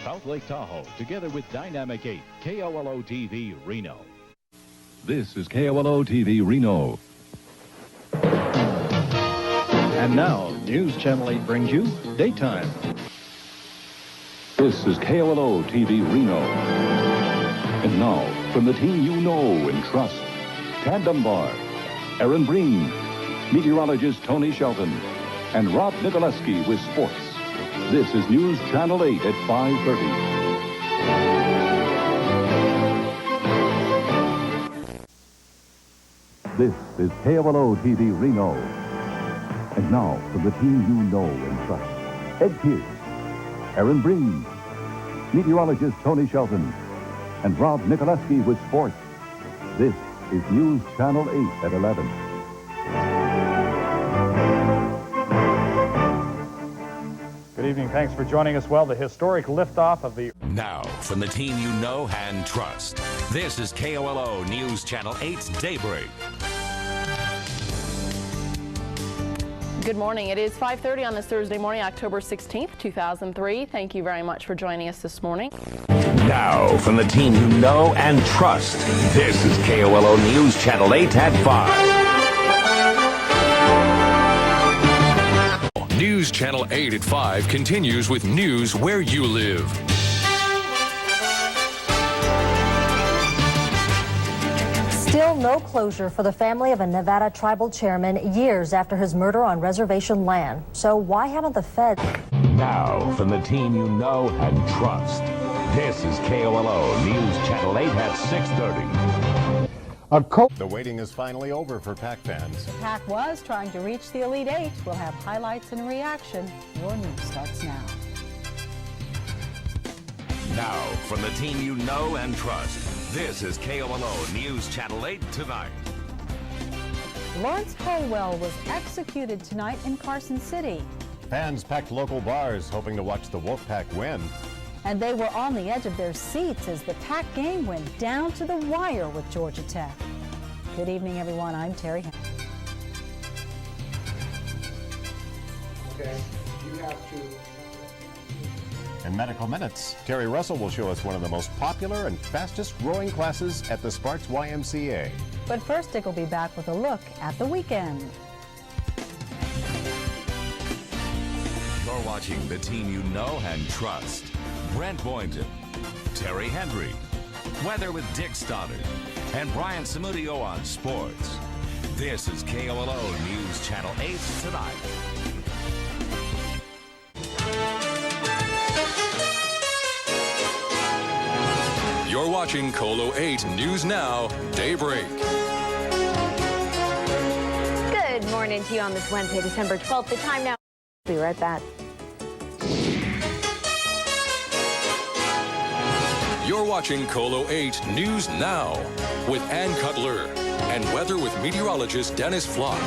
South Lake Tahoe, together with Dynamic 8, KOLO-TV Reno. This is KOLO-TV Reno. And now, News Channel 8 brings you Daytime. This is KOLO-TV Reno. And now, from the team you know and trust, Tad Dunbar, Aaron Breen, meteorologist Tony Shelton, and Rob Nicoleski with sports. This is News Channel 8 at 5:30. This is KOLO-TV Reno. And now, from the team you know and trust, Ed Pierce, Aaron Breen, meteorologist Tony Shelton, and Rob Nicoleski with sports. This is News Channel 8 at 11. Good evening. Thanks for joining us. Well, the historic liftoff of the... Now, from the team you know and trust, this is KOLO News Channel 8's Daybreak. Good morning. It is 5:30 on this Thursday morning, October 16th, 2003. Thank you very much for joining us this morning. Now, from the team you know and trust, this is KOLO News Channel 8 at 5. News Channel 8 at 5 continues with news where you live. Still no closure for the family of a Nevada tribal chairman years after his murder on reservation land. So why haven't the feds... Now, from the team you know and trust, this is KOLO News Channel 8 at 6:30. The waiting is finally over for Pac fans. The Pac was trying to reach the Elite Eight. We'll have highlights and reaction. Your news starts now. Now, from the team you know and trust, this is KOLO News Channel 8 tonight. Lawrence Holwell was executed tonight in Carson City. Fans packed local bars hoping to watch the Wolfpack win. And they were on the edge of their seats as the Pac game went down to the wire with Georgia Tech. Good evening, everyone. I'm Terry Henry. Okay, you have to... In Medical Minutes, Terry Russell will show us one of the most popular and fastest growing classes at the Sparks YMCA. But first, Dick will be back with a look at the weekend. You're watching the team you know and trust. Brent Boynton, Terry Henry, weather with Dick Stoddard, and Brian Samudio on sports. This is KOLO News Channel 8 tonight. You're watching KOLO 8 News Now, Daybreak. Good morning to you on this Wednesday, December 12th. The time now. Be right back. You're watching KOLO 8 News Now with Ann Cutler and weather with meteorologist Dennis Flock.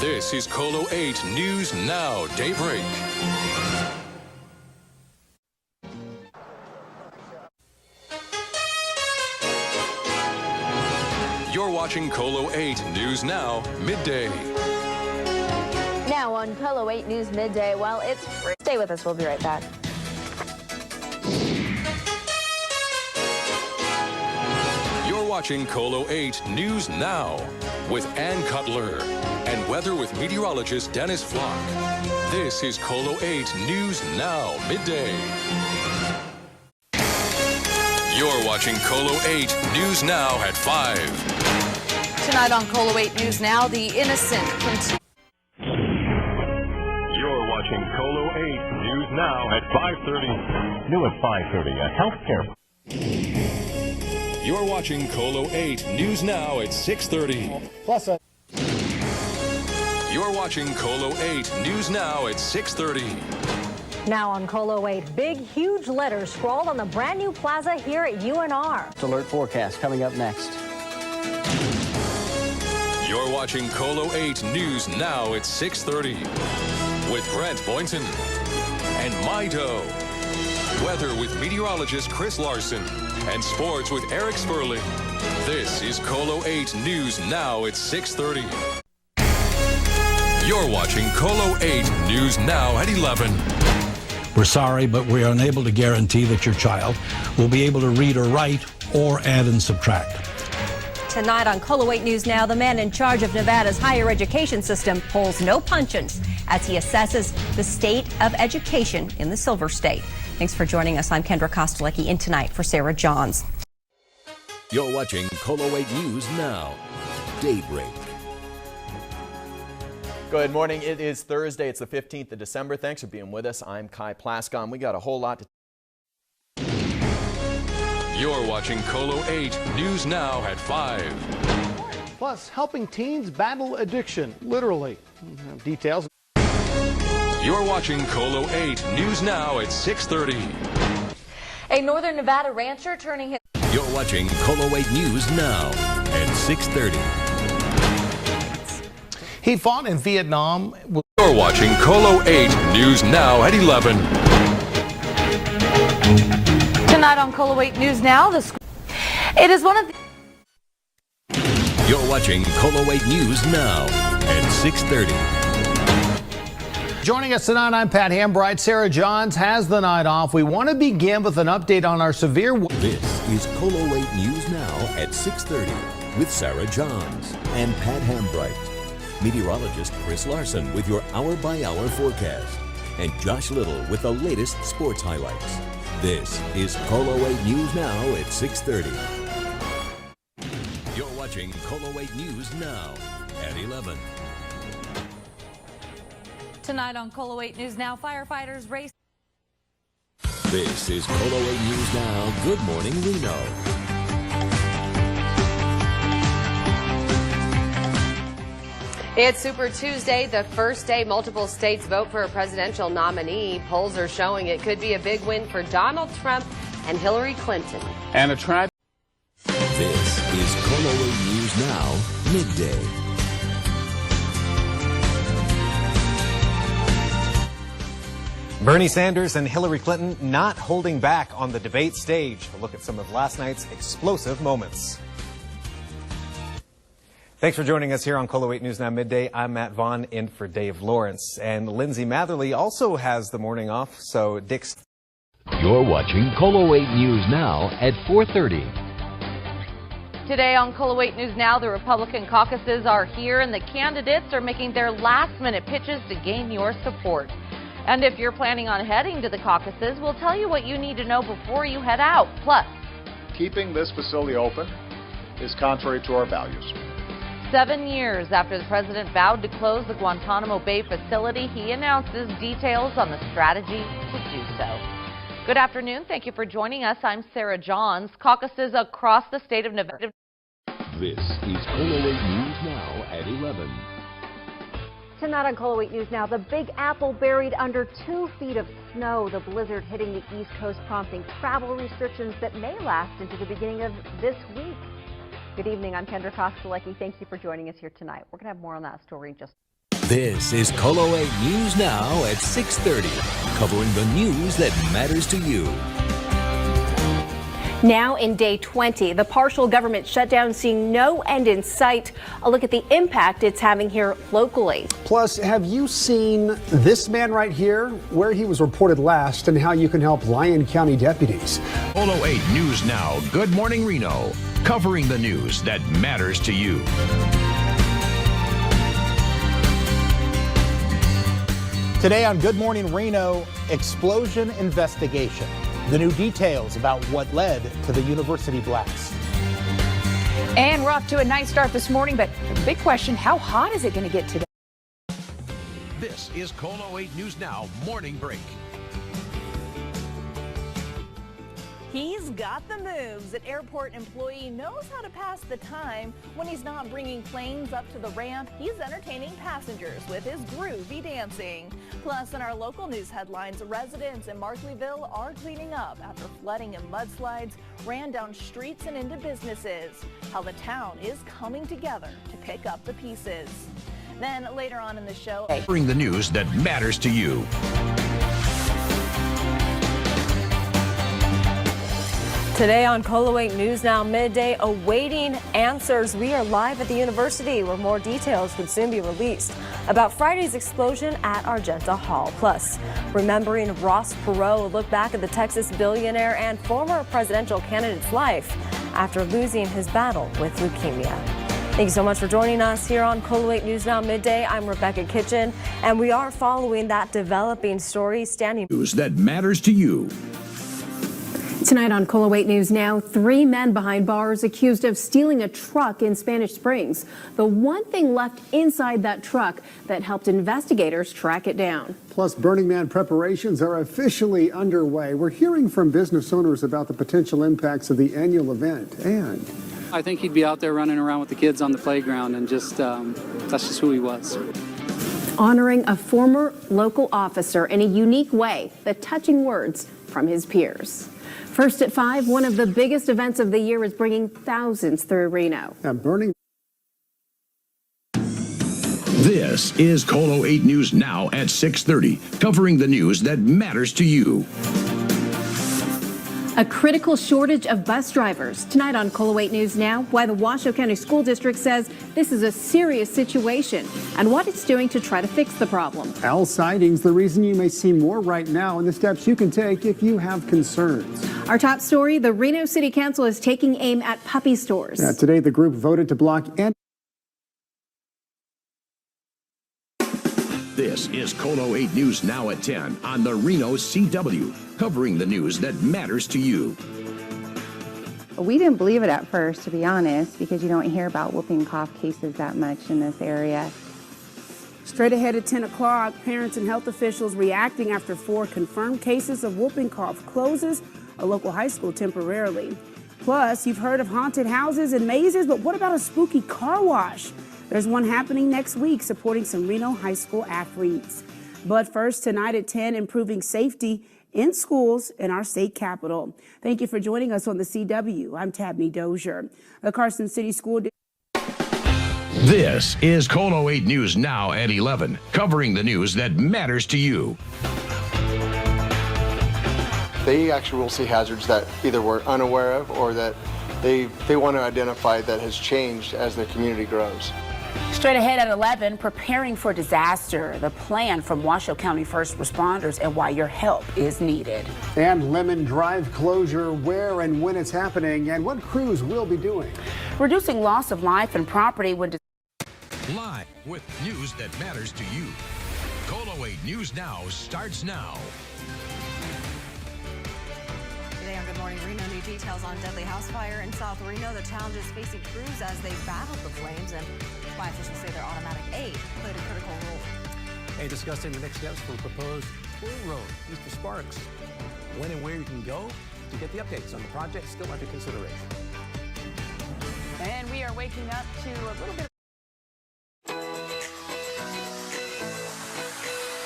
This is KOLO 8 News Now, Daybreak. You're watching KOLO 8 News Now, midday. Now on KOLO 8 News Midday, well, it's free. Stay with us. We'll be right back. You're watching KOLO 8 News Now with Ann Cutler and weather with meteorologist Dennis Flock. This is KOLO 8 News Now, midday. You're watching KOLO 8 News Now at 5. Tonight on KOLO 8 News Now, the innocent continue. You're watching KOLO 8 News Now at 5:30. New at 5:30, a healthcare. You're watching KOLO 8 News Now at 6:30. Plus a... You're watching KOLO 8 News Now at 6:30. Now on KOLO 8, big, huge letters scrawled on the brand new plaza here at UNR. Alert forecast coming up next. You're watching KOLO 8 News Now at 6:30 with Brent Boynton and Mido. Weather with meteorologist Chris Larson and sports with Eric Sperling. This is KOLO 8 News Now at 6:30. You're watching KOLO 8 News Now at 11. We're sorry, but we are unable to guarantee that your child will be able to read or write or add and subtract. Tonight on KOLO 8 News Now, the man in charge of Nevada's higher education system pulls no punches as he assesses the state of education in the Silver State. Thanks for joining us. I'm Kendra Kostelecki in tonight for Sarah Johns. You're watching KOLO 8 News Now. Daybreak. Good morning. It is Thursday. It's the 15th of December. Thanks for being with us. I'm Kai Plascon. We got a whole lot to. You're watching KOLO 8 News Now at 5. Plus, helping teens battle addiction, literally. Details. You're watching KOLO 8 News Now at 6:30. A Northern Nevada rancher turning his... You're watching KOLO 8 News Now at 6:30. He fought in Vietnam. You're watching KOLO 8 News Now at 11. Tonight on KOLO 8 News Now, it is one of the... You're watching KOLO 8 News Now at 6:30. Joining us tonight, I'm Pat Hambright. Sarah Johns has the night off. We want to begin with an update on our severe... This is KOLO 8 News Now at 6:30 with Sarah Johns and Pat Hambright. Meteorologist Chris Larson with your hour-by-hour forecast. And Josh Little with the latest sports highlights. This is KOLO 8 News Now at 6:30. You're watching KOLO 8 News Now at 11. Tonight on KOLO 8 News Now, firefighters race... This is KOLO 8 News Now. Good morning, Reno. It's Super Tuesday, the first day multiple states vote for a presidential nominee. Polls are showing it could be a big win for Donald Trump and Hillary Clinton. And a try. This is KOLO 8 News Now, midday. Bernie Sanders and Hillary Clinton not holding back on the debate stage. A look at some of last night's explosive moments. Thanks for joining us here on KOLO 8 News Now Midday. I'm Matt Vaughn in for Dave Lawrence. And Lindsay Matherly also has the morning off, so Dick's... You're watching KOLO 8 News Now at 4:30. Today on KOLO 8 News Now, the Republican caucuses are here and the candidates are making their last-minute pitches to gain your support. And if you're planning on heading to the caucuses, we'll tell you what you need to know before you head out. Plus, keeping this facility open is contrary to our values. 7 years after the president vowed to close the Guantanamo Bay facility, he announces details on the strategy to do so. Good afternoon. Thank you for joining us. I'm Sarah Johns. Caucuses across the state of Nevada. This is KOLO 8 News Now at 11. Tonight on KOLO 8 News Now, the Big Apple buried under 2 feet of snow. The blizzard hitting the East Coast prompting travel restrictions that may last into the beginning of this week. Good evening. I'm Kendra Kostelecki. Thank you for joining us here tonight. We're going to have more on that story in just... This is KOLO 8 News Now at 6:30, covering the news that matters to you. Now in day 20, the partial government shutdown seeing no end in sight. A look at the impact it's having here locally. Plus, have you seen this man right here, where he was reported last, and how you can help Lyon County deputies? KOLO 8 News Now, Good Morning Reno, covering the news that matters to you. Today on Good Morning Reno, explosion investigation. The new details about what led to the university blast. And we're off to a nice start this morning, but the big question, how hot is it going to get today? This is KOLO 8 News Now Morning Break. He's got the moves. An airport employee knows how to pass the time. When he's not bringing planes up to the ramp, he's entertaining passengers with his groovy dancing. Plus, in our local news headlines, residents in Markleyville are cleaning up after flooding and mudslides ran down streets and into businesses. How the town is coming together to pick up the pieces. Then later on in the show, Covering the news that matters to you. Today on KOLO 8 News Now Midday, awaiting answers. We are live at the university where more details would soon be released. about Friday's explosion at Argenta Hall. Plus, remembering Ross Perot, look back at the Texas billionaire and former presidential candidate's life after losing his battle with leukemia. Thank you so much for joining us here on KOLO 8 News Now Midday. I'm Rebecca Kitchen, and we are following that developing story standing. News that matters to you. Tonight on KOLO 8 News Now, 3 men behind bars accused of stealing a truck in Spanish Springs. The one thing left inside that truck that helped investigators track it down. Plus, Burning Man preparations are officially underway. We're hearing from business owners about the potential impacts of the annual event. And I think he'd be out there running around with the kids on the playground, and just that's just who he was. Honoring a former local officer in a unique way, the touching words from his peers. First at 5, one of the biggest events of the year is bringing thousands through Reno. This is KOLO 8 News Now at 6:30, covering the news that matters to you. A critical shortage of bus drivers. Tonight on KOLO 8 News Now, why the Washoe County School District says this is a serious situation and what it's doing to try to fix the problem. owl sightings, the reason you may see more right now, and the steps you can take if you have concerns. Our top story, the Reno City Council is taking aim at puppy stores. Today, the group voted to block This is KOLO 8 News Now at 10 on the Reno CW, covering the news that matters to you. We didn't believe it at first, to be honest, because you don't hear about whooping cough cases that much in this area. Straight ahead at 10 o'clock, parents and health officials reacting after 4 confirmed cases of whooping cough closes a local high school temporarily. Plus, you've heard of haunted houses and mazes, but what about a spooky car wash? There's one happening next week supporting some Reno high school athletes. But first, tonight at 10, improving safety in schools in our state capital. Thank you for joining us on the CW. I'm Tabney Dozier. The Carson City School This is KOLO 8 News Now at 11, covering the news that matters to you. They actually will see hazards that either we're unaware of or that they want to identify that has changed as their community grows. Straight ahead at 11, preparing for disaster, the plan from Washoe County first responders and why your help is needed. And Lemon Drive closure, where and when it's happening, and what crews will be doing. Reducing loss of life and property when Live with news that matters to you. KOLO 8 News Now starts now. Today on Good Morning Reno, new details on deadly house fire in South Reno. The challenges facing crews as they battled the flames, and why officials say their automatic aid played a critical role. And discussing the next steps for the proposed toll road. Mr. Sparks, when and where you can go to get the updates on the project still under consideration. And we are waking up to a little bit.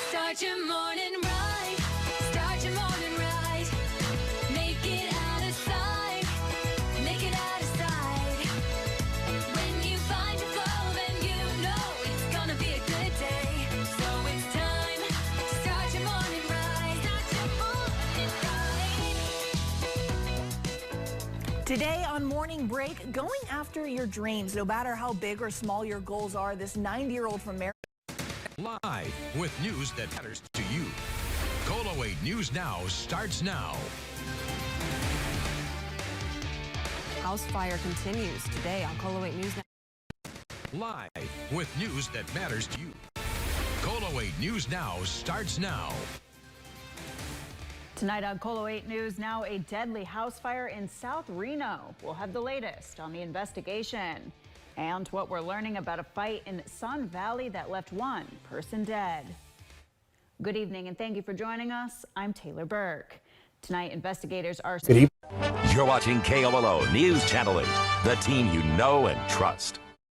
Start your morning right. Start your morning right. Make it out of sight. Make it out of sight. When you find your flow, then you know it's gonna be a good day. So it's time to start your morning right. Start your morning right. Today on Morning Break, going after your dreams, no matter how big or small your goals are. This 90-year-old from Maryland. Live with news that matters to you. KOLO 8 News Now starts now. House fire continues today on KOLO 8 News Now. Live with news that matters to you. KOLO 8 News Now starts now. Tonight on KOLO 8 News Now, a deadly house fire in South Reno. We'll have the latest on the investigation and what we're learning about a fight in Sun Valley that left one person dead. Good evening and thank you for joining us. I'm Taylor Burke. Tonight, investigators are... You're watching KOLO News Channel 8, the team you know and trust.